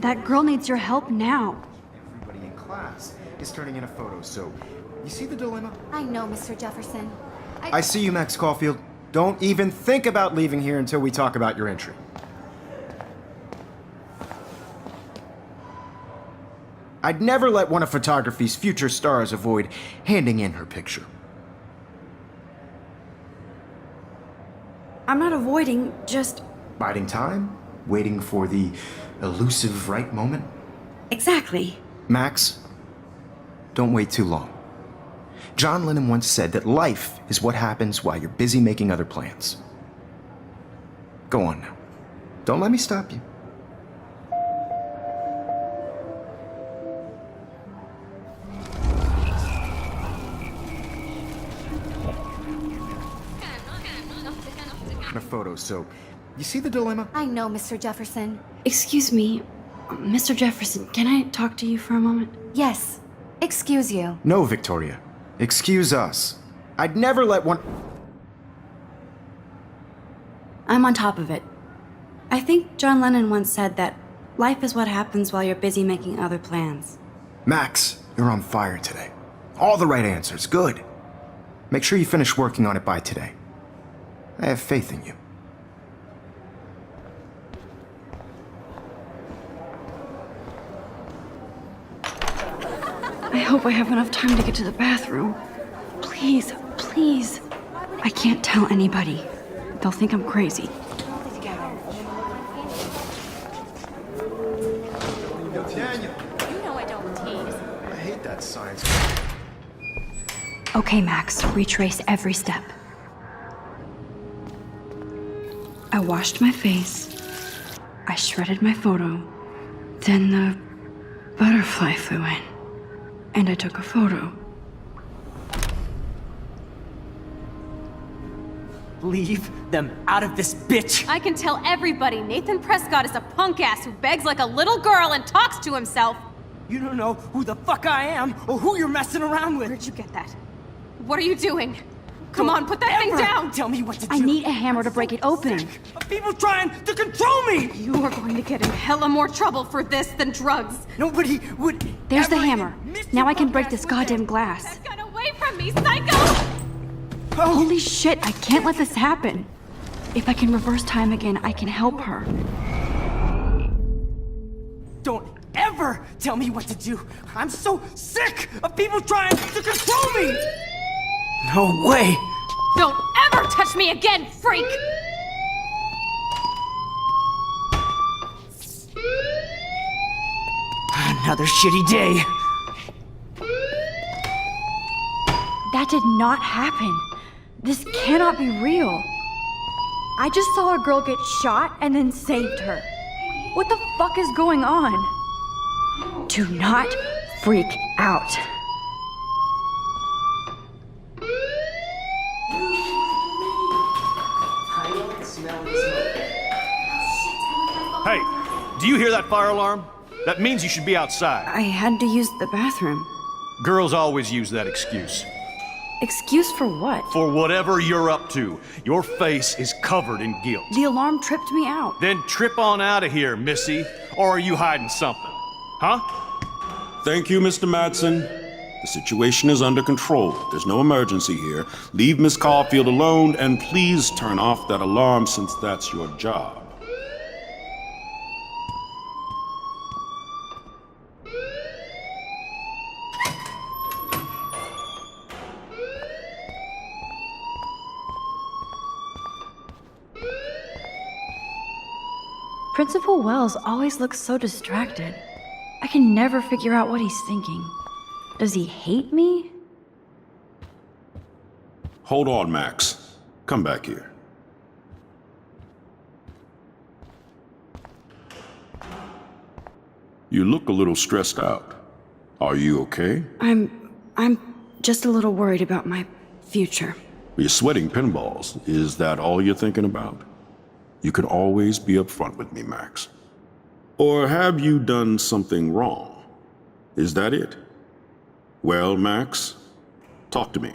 That girl needs your help now. Everybody in class is turning in a photo, so you see the dilemma? I know, Mr. Jefferson. I see you, Max Caulfield. Don't even think about leaving here until we talk about your entry. I'd never let one of photography's future stars avoid handing in her picture. I'm not avoiding, just... Biding time? Waiting for the elusive right moment? Exactly. Max, don't wait too long. John Lennon once said that life is what happens while you're busy making other plans. Go on now. Don't let me stop you. A photo, so you see the dilemma? I know, Mr. Jefferson. Excuse me, Mr. Jefferson, can I talk to you for a moment? Yes. Excuse you. No, Victoria. Excuse us. I'd never let one... I'm on top of it. I think John Lennon once said that life is what happens while you're busy making other plans. Max, you're on fire today. All the right answers. Good. Make sure you finish working on it by today. I have faith in you. I hope I have enough time to get to the bathroom. Please, please. I can't tell anybody. They'll think I'm crazy. Daniel, You know I don't tease. I hate that science. Okay, Max, retrace every step. I washed my face. I shredded my photo. Then the butterfly flew in. And I took a photo. Leave them out of this bitch! I can tell everybody Nathan Prescott is a punk ass who begs like a little girl and talks to himself. You don't know who the fuck I am or who you're messing around with. Where'd you get that? What are you doing? Come on, put that thing Ever down! Tell me what to do. I need a hammer to break it open. Of people trying to control me! You are going to get in hella more trouble for this than drugs. Nobody would. There's the ever hammer. miss Now your I can punk break ass this with goddamn it. glass. Get away from me, psycho! Oh, Holy shit, I can't let this happen. If I can reverse time again, I can help her. don't ever tell me what to do. I'm so sick of people trying to control me! No way! Don't ever touch me again, freak! Another shitty day. That did not happen. This cannot be real. I just saw a girl get shot and then saved her. What the fuck is going on? Do not freak out. Hey, do you hear that fire alarm? That means you should be outside. I had to use the bathroom. Girls always use that excuse. Excuse for what? For whatever you're up to, your face is covered in guilt. The alarm tripped me out. Then trip on out of here, Missy. Or are you hiding something? Huh? Thank you, Mr. Madsen. The situation is under control. There's no emergency here. Leave Miss Caulfield alone, and please turn off that alarm since that's your job. Principal Wells always looks so distracted. I can never figure out what he's thinking. Does he hate me? Hold on, Max. Come back here. You look a little stressed out. Are you okay? I'm just a little worried about my future. You're sweating pinballs. Is that all you're thinking about? You can always be upfront with me, Max. Or have you done something wrong? Is that it? Well, Max, talk to me.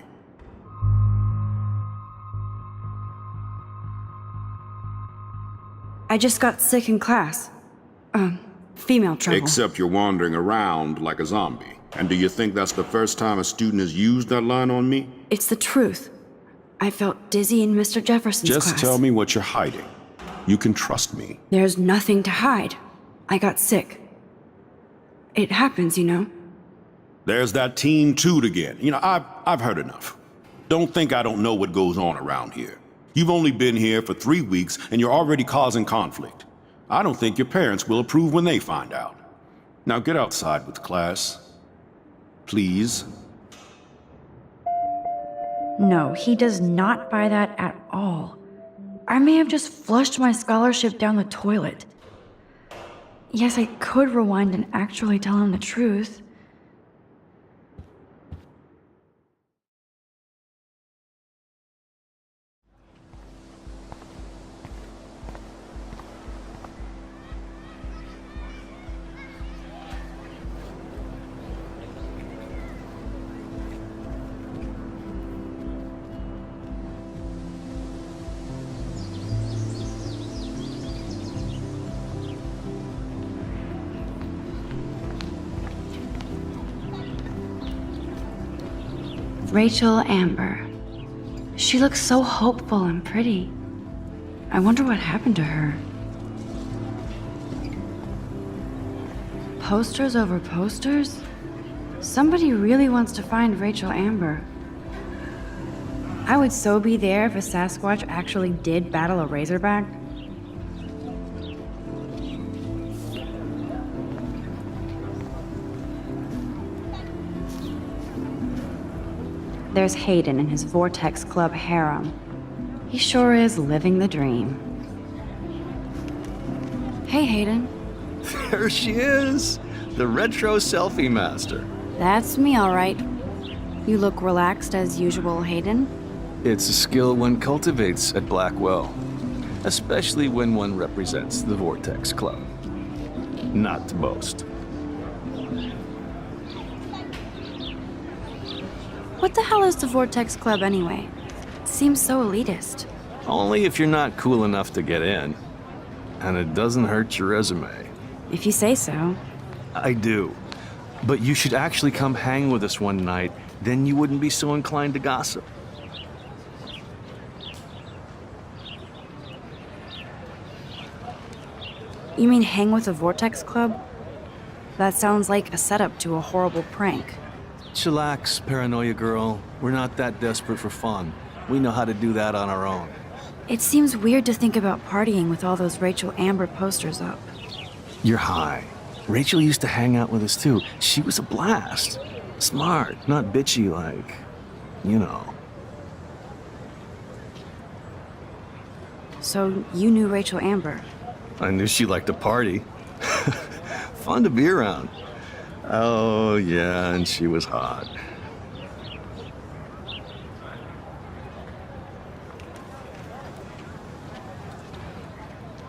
I just got sick in class. Female trouble. Except you're wandering around like a zombie. And do you think that's the first time a student has used that line on me? It's the truth. I felt dizzy in Mr. Jefferson's class. Just tell me what you're hiding. You can trust me. There's nothing to hide. I got sick. It happens, you know. There's that teen toot again. I've heard enough. Don't think I don't know what goes on around here. You've only been here for 3 weeks and you're already causing conflict. I don't think your parents will approve when they find out. Now get outside with class. Please. No, he does not buy that at all. I may have just flushed my scholarship down the toilet. Yes, I could rewind and actually tell him the truth. Rachel Amber. She looks so hopeful and pretty. I wonder what happened to her. Posters over posters? Somebody really wants to find Rachel Amber. I would so be there if a Sasquatch actually did battle a Razorback. There's Hayden and his Vortex Club harem. He sure is living the dream. Hey, Hayden. There she is, the retro selfie master. That's me, all right. You look relaxed as usual, Hayden. It's a skill one cultivates at Blackwell, especially when one represents the Vortex Club. Not to boast. What the hell is the Vortex Club anyway? It seems so elitist. Only if you're not cool enough to get in. And it doesn't hurt your resume. If you say so. I do. But you should actually come hang with us one night, then you wouldn't be so inclined to gossip. You mean hang with the Vortex Club? That sounds like a setup to a horrible prank. Chillax, paranoia girl. We're not that desperate for fun. We know how to do that on our own. It seems weird to think about partying with all those Rachel Amber posters up. You're high. Rachel used to hang out with us too. She was a blast. Smart, not bitchy like, you know. So you knew Rachel Amber? I knew she liked to party. Fun to be around. Oh, yeah, and she was hot.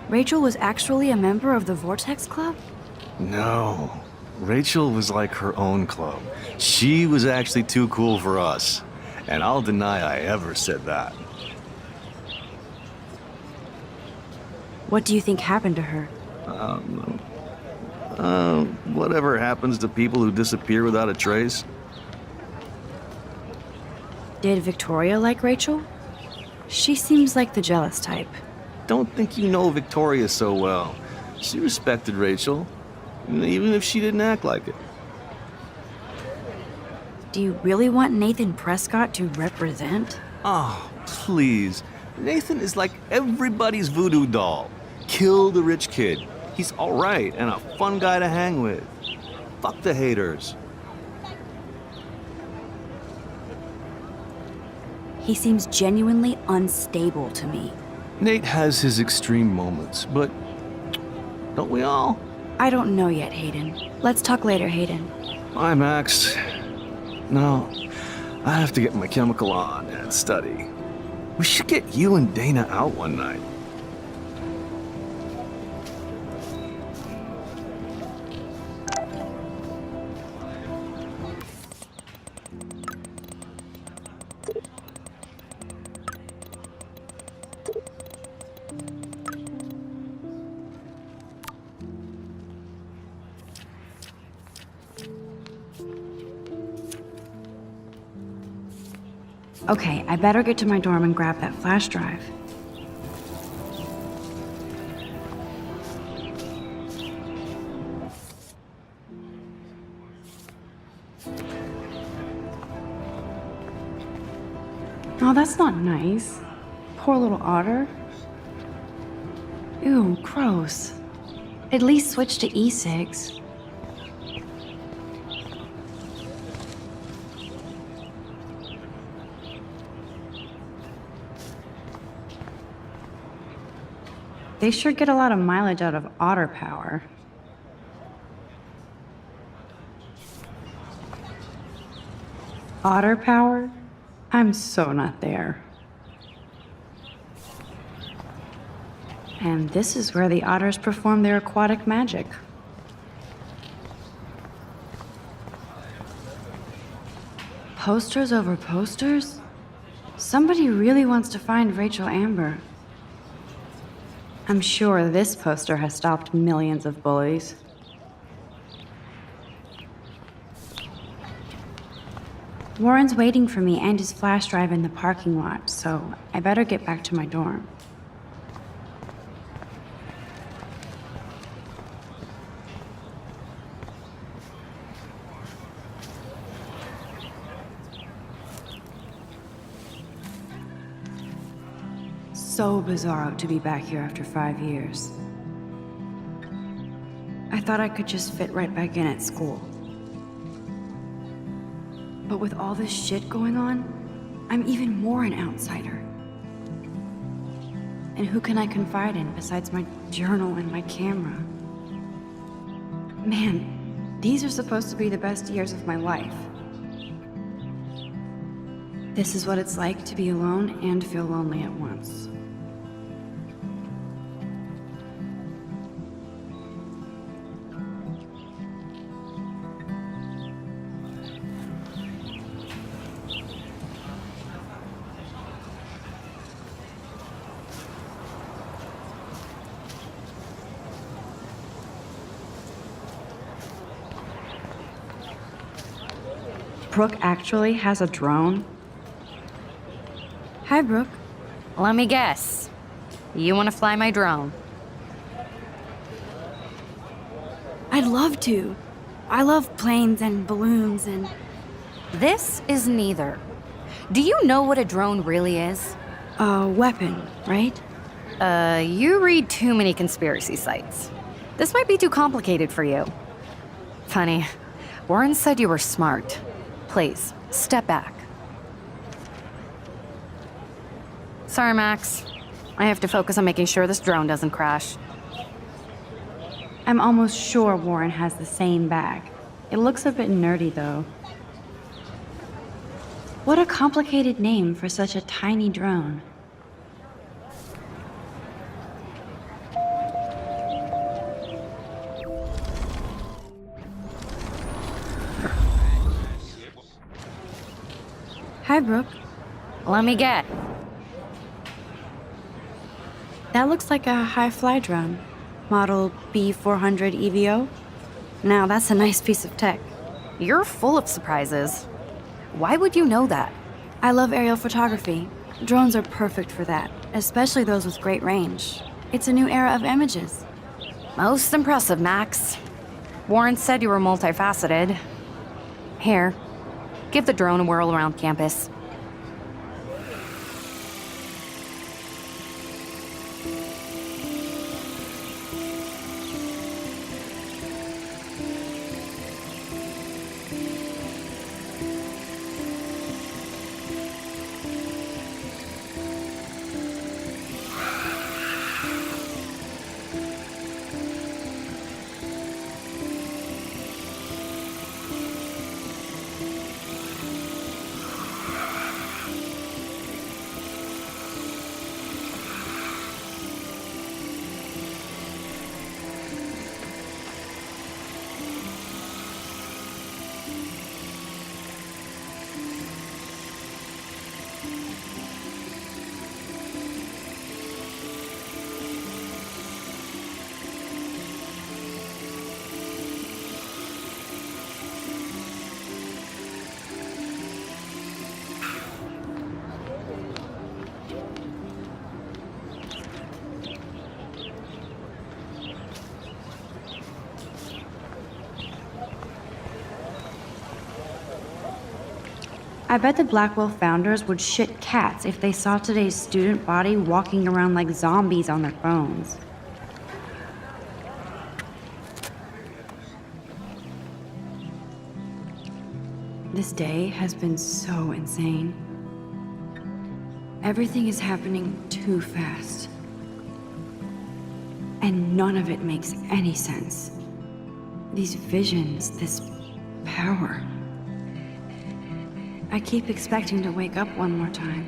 Rachel was actually a member of the Vortex Club? No. Rachel was like her own club. She was actually too cool for us. And I'll deny I ever said that. What do you think happened to her? Whatever happens to people who disappear without a trace. Did Victoria like Rachel? She seems like the jealous type. Don't think you know Victoria so well. She respected Rachel, even if she didn't act like it. Do you really want Nathan Prescott to represent? Oh, please. Nathan is like everybody's voodoo doll. Kill the rich kid. He's all right and a fun guy to hang with. Fuck the haters. He seems genuinely unstable to me. Nate has his extreme moments, but don't we all? I don't know yet, Hayden. Let's talk later, Hayden. Bye, Max. No, I have to get my chemical on and study. We should get you and Dana out one night. Okay, I better get to my dorm and grab that flash drive. Oh, that's not nice. Poor little otter. Ew, gross. At least switch to e-cigs. They sure get a lot of mileage out of otter power. Otter power? I'm so not there. And this is where the otters perform their aquatic magic. Posters over posters? Somebody really wants to find Rachel Amber. I'm sure this poster has stopped millions of bullies. Warren's waiting for me and his flash drive in the parking lot, so I better get back to my dorm. So bizarro to be back here after 5 years. I thought I could just fit right back in at school. But with all this shit going on, I'm even more an outsider. And who can I confide in besides my journal and my camera? Man, these are supposed to be the best years of my life. This is what it's like to be alone and feel lonely at once. Brooke actually has a drone? Hi, Brooke. Let me guess. You want to fly my drone? I'd love to. I love planes and balloons and... This is neither. Do you know what a drone really is? A weapon, right? You read too many conspiracy sites. This might be too complicated for you. Funny, Warren said you were smart. Please, step back. Sorry, Max. I have to focus on making sure this drone doesn't crash. I'm almost sure Warren has the same bag. It looks a bit nerdy, though. What a complicated name for such a tiny drone. Hi, Brooke. Let me get. That looks like a high-fly drone. Model B400 EVO. Now, that's a nice piece of tech. You're full of surprises. Why would you know that? I love aerial photography. Drones are perfect for that, especially those with great range. It's a new era of images. Most impressive, Max. Warren said you were multifaceted. Here, give the drone a whirl around campus. I bet the Blackwell founders would shit cats if they saw today's student body walking around like zombies on their phones. This day has been so insane. Everything is happening too fast. And none of it makes any sense. These visions, this power. I keep expecting to wake up one more time.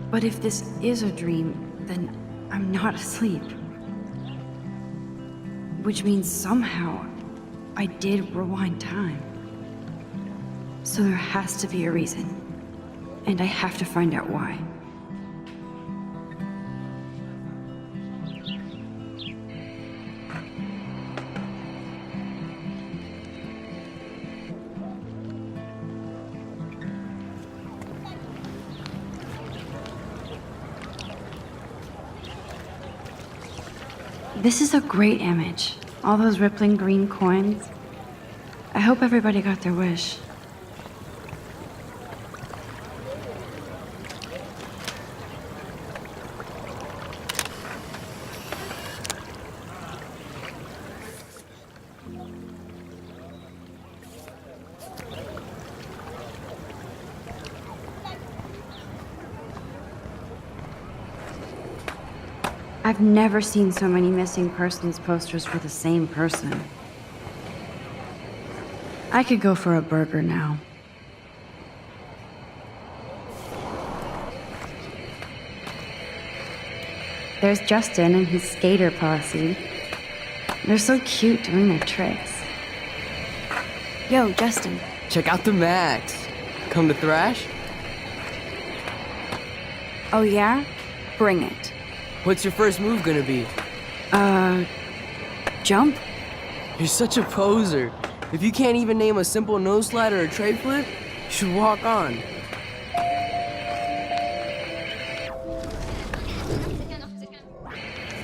But if this is a dream, then I'm not asleep. Which means somehow I did rewind time. So there has to be a reason. And I have to find out why. This is a great image. All those rippling green coins. I hope everybody got their wish. I've never seen so many missing persons posters for the same person. I could go for a burger now. There's Justin and his skater posse. They're so cute doing their tricks. Yo, Justin. Check out the Max. Come to thrash? Oh yeah? Bring it. What's your first move gonna be? Jump? You're such a poser. If you can't even name a simple nose slide or a tray flip, you should walk on.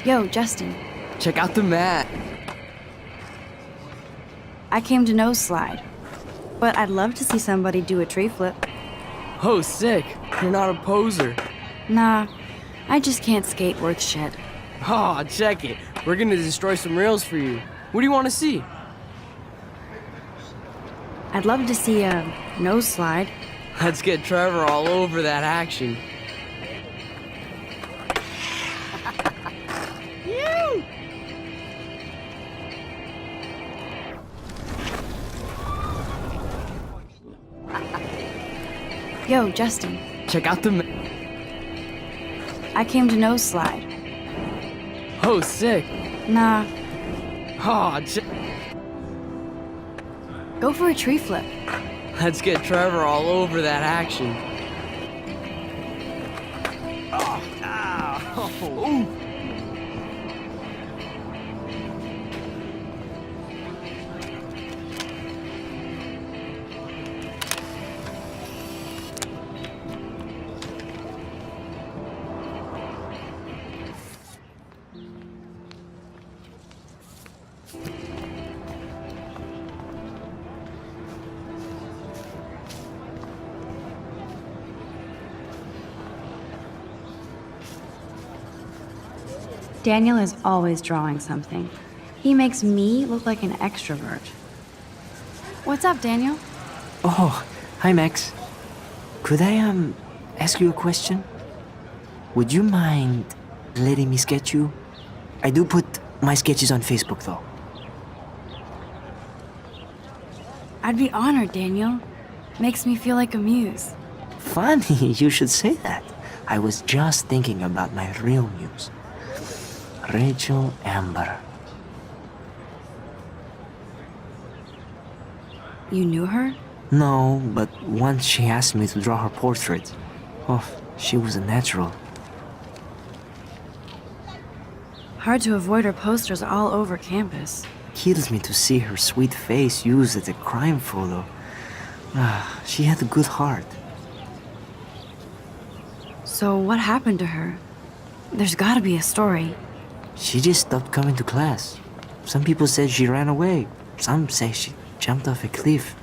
Yo, Justin. Check out the mat. I came to nose slide. But I'd love to see somebody do a tree flip. Oh, sick. You're not a poser. Nah, I just can't skate worth shit. Oh, check it. We're gonna destroy some rails for you. What do you want to see? I'd love to see a nose slide. Let's get Trevor all over that action. Yo, Justin. Check out the I came to nose slide. Oh, sick. Nah, Oh, go for a tree flip. let's get Trevor all over that action. Daniel is always drawing something. He makes me look like an extrovert. What's up, Daniel? Oh, hi Max. Could I ask you a question? Would you mind letting me sketch you? I do put my sketches on Facebook though. I'd be honored, Daniel. Makes me feel like a muse. Funny, you should say that. I was just thinking about my real muse. Rachel Amber. You knew her? No, but once she asked me to draw her portrait. Oh, she was a natural. Hard to avoid her posters all over campus. Kills me to see her sweet face used as a crime photo. Ah, she had a good heart. So what happened to her? There's gotta be a story. She just stopped coming to class. Some people said she ran away. Some say she jumped off a cliff.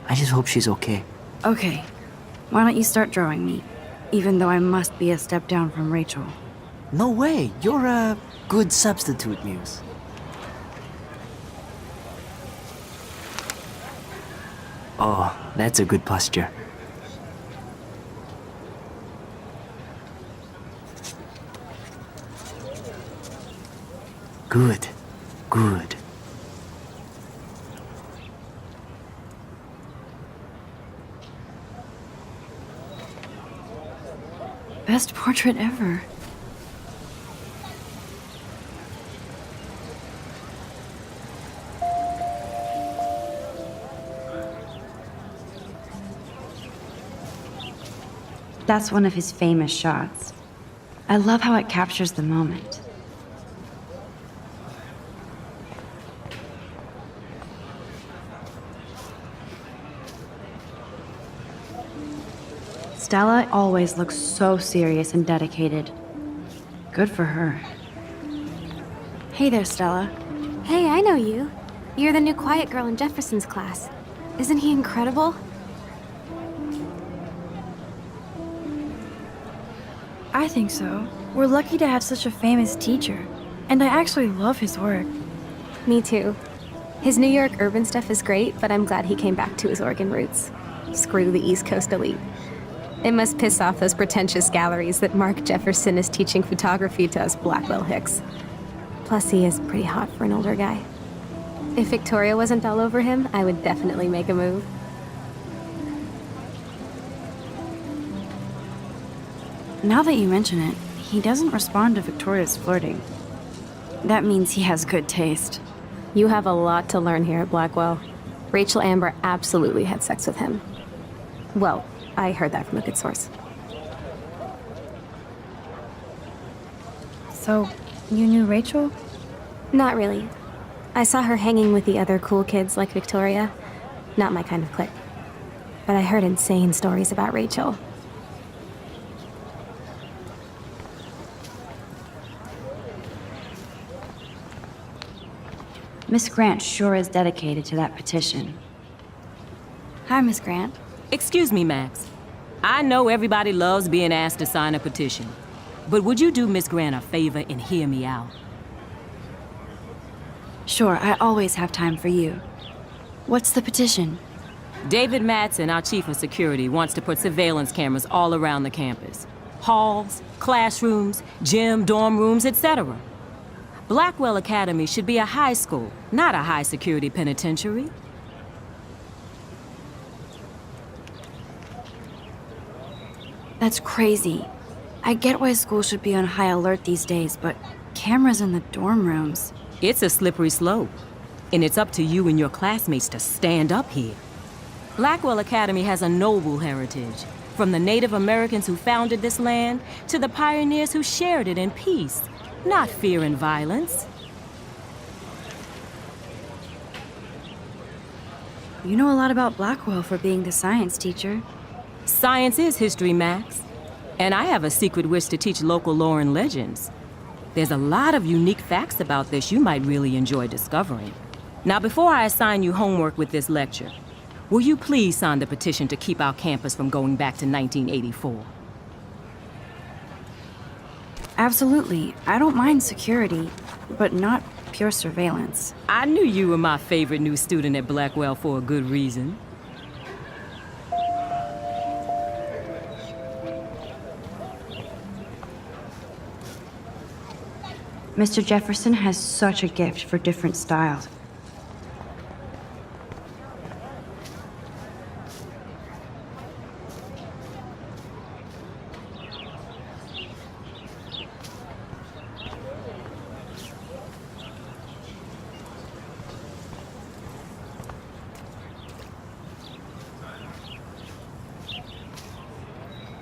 I just hope she's okay. Okay, why don't you start drawing me? Even though I must be a step down from Rachel. No way, you're a good substitute, Muse. Oh, that's a good posture. Good, good. Best portrait ever. That's one of his famous shots. I love how it captures the moment. Stella always looks so serious and dedicated. Good for her. Hey there, Stella. Hey, I know you. You're the new quiet girl in Jefferson's class. Isn't he incredible? I think so. We're lucky to have such a famous teacher. And I actually love his work. Me too. His New York urban stuff is great, but I'm glad he came back to his Oregon roots. Screw the East Coast elite. It must piss off those pretentious galleries that Mark Jefferson is teaching photography to us Blackwell Hicks. Plus, he is pretty hot for an older guy. If Victoria wasn't all over him, I would definitely make a move. Now that you mention it, he doesn't respond to Victoria's flirting. That means he has good taste. You have a lot to learn here at Blackwell. Rachel Amber absolutely had sex with him. Well, I heard that from a good source. So, you knew Rachel? Not really. I saw her hanging with the other cool kids like Victoria. Not my kind of clique. But I heard insane stories about Rachel. Miss Grant sure is dedicated to that petition. Hi, Miss Grant. Excuse me, Max. I know everybody loves being asked to sign a petition. But would you do Miss Grant a favor and hear me out? Sure, I always have time for you. What's the petition? David Madsen, our chief of security, wants to put surveillance cameras all around the campus. Halls, classrooms, gym, dorm rooms, etc. Blackwell Academy should be a high school, not a high-security penitentiary. That's crazy. I get why schools should be on high alert these days, but cameras in the dorm rooms. It's a slippery slope, and it's up to you and your classmates to stand up here. Blackwell Academy has a noble heritage, from the Native Americans who founded this land to the pioneers who shared it in peace, not fear and violence. You know a lot about Blackwell for being the science teacher. Science is history, Max. And I have a secret wish to teach local lore and legends. There's a lot of unique facts about this you might really enjoy discovering. Now, before I assign you homework with this lecture, will you please sign the petition to keep our campus from going back to 1984? Absolutely. I don't mind security, but not pure surveillance. I knew you were my favorite new student at Blackwell for a good reason. Mr. Jefferson has such a gift for different styles.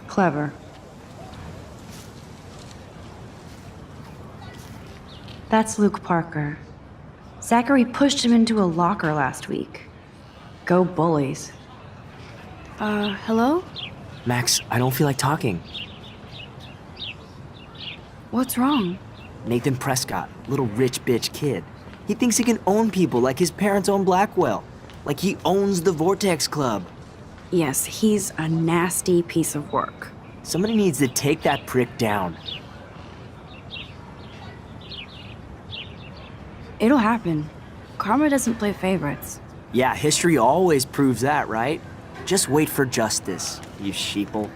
Clever. That's Luke Parker. Zachary pushed him into a locker last week. Go bullies. Hello? Max, I don't feel like talking. What's wrong? Nathan Prescott, little rich bitch kid. He thinks he can own people like his parents own Blackwell. Like he owns the Vortex Club. Yes, he's a nasty piece of work. Somebody needs to take that prick down. It'll happen. Karma doesn't play favorites. Yeah, history always proves that, right? Just wait for justice, you sheeple.